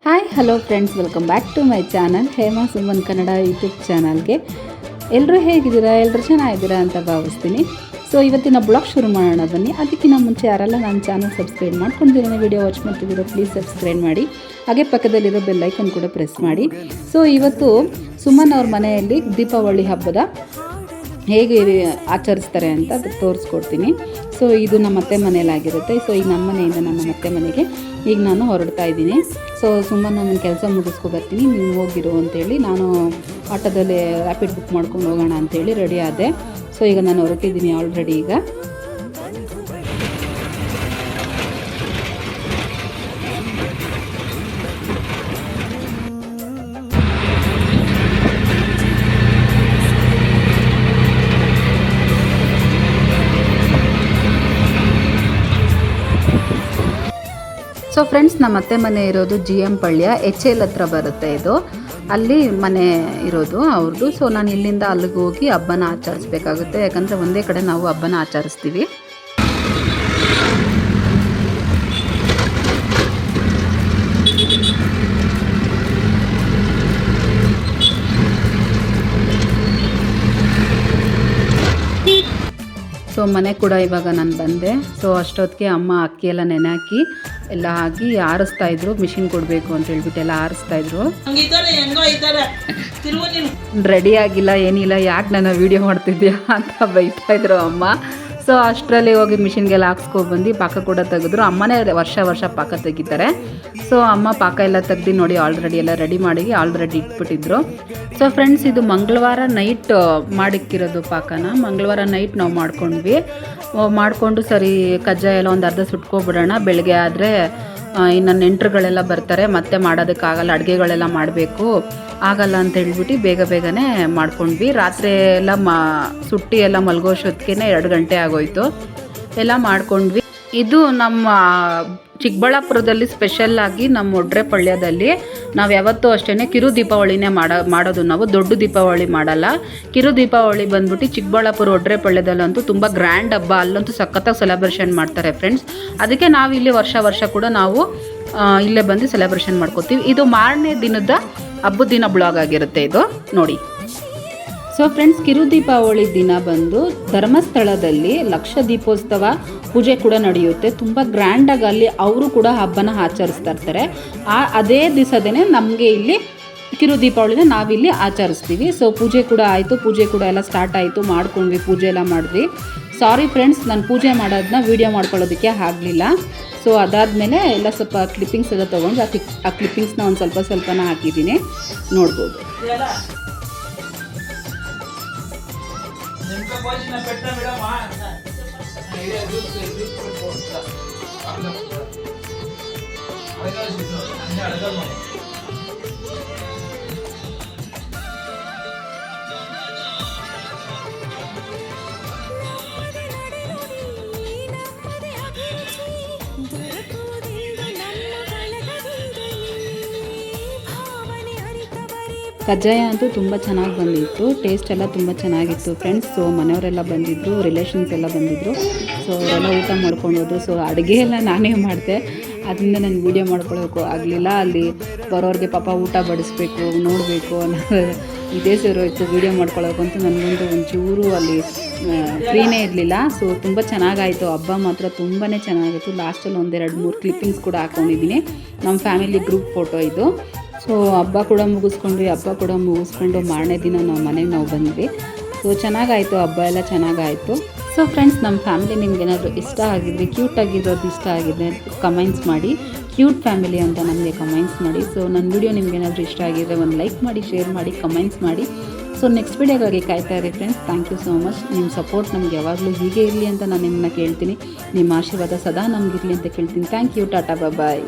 Hi hello friends, welcome back to my channel Hema Suman Kannada YouTube ಚಾನಲ್ಗೆ. ಎಲ್ಲರೂ ಹೇಗಿದ್ದೀರಾ? ಎಲ್ಲರೂ ಚೆನ್ನಾಗಿದ್ದೀರಾ ಅಂತ ಭಾವಿಸ್ತೀನಿ. ಸೊ ಇವತ್ತಿನ ಬ್ಲಾಗ್ ಶುರು ಮಾಡೋಣ ಬನ್ನಿ. ಅದಕ್ಕಿಂತ ಮುಂಚೆ ಯಾರೆಲ್ಲ ನನ್ನ ಚಾನಲ್ ಸಬ್ಸ್ಕ್ರೈಬ್ ಮಾಡ್ಕೊಂಡಿರೋ ವಿಡಿಯೋ ವಾಚ್ ಮಾಡ್ತಿದ್ದೀರೋ ಪ್ಲೀಸ್ ಸಬ್ಸ್ಕ್ರೈಬ್ ಮಾಡಿ. ಹಾಗೆ ಪಕ್ಕದಲ್ಲಿರೋ ಬೆಲ್ ಐಕನ್ ಕೂಡ ಪ್ರೆಸ್ ಮಾಡಿ. ಸೊ ಇವತ್ತು ಸುಮನ್ ಅವ್ರ ಮನೆಯಲ್ಲಿ ದೀಪಾವಳಿ ಹಬ್ಬದ ಹೇಗೆ ಆಚರಿಸ್ತಾರೆ ಅಂತ ಅದಕ್ಕೆ ತೋರಿಸ್ಕೊಡ್ತೀನಿ. ಸೊ ಇದು ನಮ್ಮ ಅತ್ತೆ ಮನೆಯಲ್ಲಾಗಿರುತ್ತೆ. ಸೊ ಈಗ ನಮ್ಮ ಮನೆಯಿಂದ ನಮ್ಮ ಅತ್ತೆ ಮನೆಗೆ ಈಗ ನಾನು ಹೊರಡ್ತಾ ಇದ್ದೀನಿ. ಸೊ ಸುಮ್ಮನೆ ನನ್ನ ಕೆಲಸ ಮುಗಿಸ್ಕೊಬರ್ತೀನಿ, ನೀವು ಹೋಗಿರು ಅಂತೇಳಿ ನಾನು ಆಟೋದಲ್ಲಿ ರ್ಯಾಪಿಡ್ ಬುಕ್ ಮಾಡ್ಕೊಂಡು ಹೋಗೋಣ ಅಂತೇಳಿ ರೆಡಿ ಆದೆ. ಸೊ ಈಗ ನಾನು ಹೊರಟಿದ್ದೀನಿ ಆಲ್ರೆಡಿ. ಈಗ ಸೊ ಫ್ರೆಂಡ್ಸ್, ನಮ್ಮ ಅತ್ತೆ ಮನೆ ಇರೋದು GM ಪಳ್ಯ HL ಹತ್ರ ಬರುತ್ತೆ. ಇದು ಅಲ್ಲಿ ಮನೆ ಇರೋದು ಅವ್ರದ್ದು. ಸೊ ನಾನು ಇಲ್ಲಿಂದ ಅಲ್ಲಿಗೆ ಹೋಗಿ ಹಬ್ಬನ ಆಚರಿಸ್ಬೇಕಾಗುತ್ತೆ, ಯಾಕಂದರೆ ಒಂದೇ ಕಡೆ ನಾವು ಹಬ್ಬನ ಆಚರಿಸ್ತೀವಿ. ಸೊ ಮನೆ ಕೂಡ ಇವಾಗ ನಾನು ಬಂದೆ. ಸೊ ಅಷ್ಟೊತ್ತಿಗೆ ಅಮ್ಮ ಅಕ್ಕಿ ಎಲ್ಲ ನೆನೆ ಹಾಕಿ ಎಲ್ಲ ಹಾಕಿ ಆರಿಸ್ತಾಯಿದ್ರು. ಮಿಷಿನ್ ಕೊಡಬೇಕು ಅಂತ ಹೇಳ್ಬಿಟ್ಟು ಎಲ್ಲ ಆರಿಸ್ತಾಯಿದ್ರು. ರೆಡಿ ಆಗಿಲ್ಲ ಏನಿಲ್ಲ, ಯಾಕೆ ನಾನು ವೀಡಿಯೋ ಮಾಡ್ತಿದ್ಯಾ ಅಂತ ಬೈತಾಯಿದ್ರು ಅಮ್ಮ. ಸೊ ಅಷ್ಟರಲ್ಲಿ ಹೋಗಿ ಮಿಷಿನ್ಗೆಲ್ಲ ಹಾಕ್ಸ್ಕೊಬಂದು ಪಾಕ ಕೂಡ ತೆಗೆದ್ರು. ಅಮ್ಮನೇ ವರ್ಷ ಪಾಕ ತೆಗಿತಾರೆ. ಸೊ ಅಮ್ಮ ಪಾಕ ಎಲ್ಲ ತೆಗ್ದು ನೋಡಿ ಆಲ್ರೆಡಿ ಎಲ್ಲ ರೆಡಿ ಮಾಡಿ ಆಲ್ರೆಡಿ ಇಟ್ಬಿಟ್ಟಿದ್ರು. ಸೊ ಫ್ರೆಂಡ್ಸ್, ಇದು ಮಂಗಳವಾರ ನೈಟ್ ಮಾಡಿಕ್ಕಿರೋದು ಪಾಕನ. ಮಂಗಳವಾರ ನೈಟ್ ನಾವು ಮಾಡಿಕೊಂಡು ಸರಿ ಕಜ್ಜಾಯ ಎಲ್ಲ ಒಂದು ಅರ್ಧ ಸುಟ್ಕೊಬಿಡೋಣ, ಬೆಳಗ್ಗೆ ಆದರೆ ಇನ್ನು ನೆಂಟರುಗಳೆಲ್ಲ ಬರ್ತಾರೆ, ಮತ್ತೆ ಮಾಡೋದಕ್ಕಾಗಲ್ಲ, ಅಡುಗೆಗಳೆಲ್ಲ ಮಾಡಬೇಕು ಆಗಲ್ಲ ಅಂತ ಹೇಳ್ಬಿಟ್ಟು ಬೇಗನೆ ಮಾಡ್ಕೊಂಡ್ವಿ. ರಾತ್ರಿ ಎಲ್ಲ ಸುಟ್ಟಿ ಎಲ್ಲ ಮಲ್ಗೋಷ್ಟೊತ್ತಿಗೆ 2 ಗಂಟೆ ಆಗೋಯ್ತು. ಎಲ್ಲ ಮಾಡ್ಕೊಂಡ್ವಿ. ಇದು ನಮ್ಮ ಚಿಕ್ಕಬಳ್ಳಾಪುರದಲ್ಲಿ ಸ್ಪೆಷಲ್ಲಾಗಿ ನಮ್ಮ ಒಡ್ರೆಪಳ್ಯದಲ್ಲಿ ನಾವು ಯಾವತ್ತೂ ಅಷ್ಟೇ ಕಿರು ದೀಪಾವಳಿನೇ ಮಾಡೋದು. ನಾವು ದೊಡ್ಡ ದೀಪಾವಳಿ ಮಾಡಲ್ಲ. ಕಿರು ದೀಪಾವಳಿ ಬಂದ್ಬಿಟ್ಟು ಚಿಕ್ಕಬಳ್ಳಾಪುರ ಒಡ್ರೆಪಳ್ಯದಲ್ಲಂತೂ ತುಂಬ ಗ್ರ್ಯಾಂಡ್ ಹಬ್ಬ, ಅಲ್ಲಂತೂ ಸಖತ್ತಾಗಿ ಸೆಲೆಬ್ರೇಷನ್ ಮಾಡ್ತಾರೆ ಫ್ರೆಂಡ್ಸ್. ಅದಕ್ಕೆ ನಾವು ಇಲ್ಲಿ ವರ್ಷ ಕೂಡ ನಾವು ಇಲ್ಲೇ ಬಂದು ಸೆಲೆಬ್ರೇಷನ್ ಮಾಡ್ಕೋತೀವಿ. ಇದು ಮಾರನೇ ದಿನದ ಹಬ್ಬದ ದಿನ ಬ್ಲಾಗ್ ಆಗಿರುತ್ತೆ ಇದು ನೋಡಿ. ಸೊ ಫ್ರೆಂಡ್ಸ್, ಕಿರು ದೀಪಾವಳಿ ದಿನ ಬಂದು ಧರ್ಮಸ್ಥಳದಲ್ಲಿ ಲಕ್ಷ ದೀಪೋತ್ಸವ ಪೂಜೆ ಕೂಡ ನಡೆಯುತ್ತೆ. ತುಂಬ ಗ್ರ್ಯಾಂಡಾಗಿ ಅಲ್ಲಿ ಅವರು ಕೂಡ ಹಬ್ಬನ ಆಚರಿಸ್ತಾ ಇರ್ತಾರೆ. ಅದೇ ದಿವಸದೇ ನಮಗೆ ಇಲ್ಲಿ ಕಿರು ದೀಪಾವಳಿನ ನಾವಿಲ್ಲಿ ಆಚರಿಸ್ತೀವಿ. ಸೊ ಪೂಜೆ ಕೂಡ ಆಯಿತು, ಪೂಜೆ ಕೂಡ ಎಲ್ಲ ಸ್ಟಾರ್ಟ್ ಆಯಿತು, ಮಾಡ್ಕೊಂಡ್ವಿ, ಪೂಜೆ ಎಲ್ಲ ಮಾಡಿದ್ವಿ. ಸಾರಿ ಫ್ರೆಂಡ್ಸ್, ನಾನು ಪೂಜೆ ಮಾಡೋದನ್ನ ವೀಡಿಯೋ ಮಾಡ್ಕೊಳ್ಳೋದಕ್ಕೆ ಆಗಲಿಲ್ಲ. ಸೊ ಅದಾದಮೇಲೆ ಎಲ್ಲ ಸ್ವಲ್ಪ ಕ್ಲಿಪ್ಪಿಂಗ್ಸ್ ಎಲ್ಲ ತೊಗೊಂಡು ಆ ಕ್ಲಿಪ್ಪಿಂಗ್ಸ್ನ ಒಂದು ಸ್ವಲ್ಪನ ಹಾಕಿದ್ದೀನಿ, ನೋಡ್ಬೋದು. ಕಜ್ಜಾಯ ಅಂತೂ ತುಂಬ ಚೆನ್ನಾಗಿ ಬಂದಿತ್ತು, ಟೇಸ್ಟ್ ಎಲ್ಲ ತುಂಬ ಚೆನ್ನಾಗಿತ್ತು ಫ್ರೆಂಡ್ಸ್. ಸೊ ಮನೆಯವರೆಲ್ಲ ಬಂದಿದ್ದರು, ರಿಲೇಷನ್ಸ್ ಎಲ್ಲ ಬಂದಿದ್ದರು. ಸೊ ಅವರೆಲ್ಲ ಊಟ ಮಾಡ್ಕೊಂಡು ಹೋದ್ರು. ಸೊ ಅಡುಗೆ ಎಲ್ಲ ನಾನೇ ಮಾಡಿದೆ, ಅದರಿಂದ ನಾನು ವೀಡಿಯೋ ಮಾಡ್ಕೊಳ್ಳೋಕ್ಕೂ ಆಗಲಿಲ್ಲ. ಅಲ್ಲಿ ಬರೋರಿಗೆ ಪಾಪ ಊಟ ಬಡಿಸ್ಬೇಕು, ನೋಡಬೇಕು ಅನ್ನೋ ಇದೇ ಸೇರೋಯ್ತು. ವೀಡಿಯೋ ಮಾಡ್ಕೊಳ್ಳೋಕ್ಕಂತೂ ನನಗಂತೂ ಒಂಚೂರು ಅಲ್ಲಿ ಫ್ರೀನೇ ಇರಲಿಲ್ಲ. ಸೊ ತುಂಬ ಚೆನ್ನಾಗಾಯಿತು, ಹಬ್ಬ ಮಾತ್ರ ತುಂಬಾ ಚೆನ್ನಾಗಿತ್ತು. ಲಾಸ್ಟಲ್ಲಿ 1-2-3 ಕ್ಲಿಪ್ಪಿಂಗ್ಸ್ ಕೂಡ ಹಾಕ್ಕೊಂಡಿದ್ದೀನಿ. ನಮ್ಮ ಫ್ಯಾಮಿಲಿ ಗ್ರೂಪ್ ಫೋಟೋ ಇದು. ಸೊ ಹಬ್ಬ ಕೂಡ ಮುಗಿಸ್ಕೊಂಡು ಮಾರನೇ ದಿನ ನಾವು ಮನೆಗೆ ಬಂದ್ವಿ. ಸೊ ಚೆನ್ನಾಗಾಯಿತು, ಹಬ್ಬ ಎಲ್ಲ ಚೆನ್ನಾಗಾಯಿತು. ಸೊ ಫ್ರೆಂಡ್ಸ್, ನಮ್ಮ ಫ್ಯಾಮಿಲಿ ನಿಮ್ಗೇನಾದರೂ ಇಷ್ಟ ಆಗಿದ್ರೆ, ಕ್ಯೂಟಾಗಿರೋದು ಇಷ್ಟ ಆಗಿದ್ರೆ ಕಮೆಂಟ್ಸ್ ಮಾಡಿ. ಕ್ಯೂಟ್ ಫ್ಯಾಮಿಲಿ ಅಂತ ನಮಗೆ ಕಮೆಂಟ್ಸ್ ಮಾಡಿ. ಸೊ ನನ್ನ ವಿಡಿಯೋ ನಿಮ್ಗೇನಾದರೂ ಇಷ್ಟ ಆಗಿದ್ರೆ ಒಂದು ಲೈಕ್ ಮಾಡಿ, ಶೇರ್ ಮಾಡಿ, ಕಮೆಂಟ್ಸ್ ಮಾಡಿ. ಸೊ ನೆಕ್ಸ್ಟ್ ವಿಡಿಯೋಗಾಗಿ ಕಾಯ್ತಾ ಇರಿ friends. Thank you so much. ನಿಮ್ಮ ಸಪೋರ್ಟ್ ನಮ್ಗೆ ಯಾವಾಗಲೂ ಹೀಗೆ ಇರಲಿ ಅಂತ ನಾನು ನಿಮ್ಮನ್ನ ಕೇಳ್ತೀನಿ. ನಿಮ್ಮ ಆಶೀರ್ವಾದ ಸದಾ ನಮಗಿರಲಿ ಅಂತ ಕೇಳ್ತೀನಿ. Thank you. Tata, bye.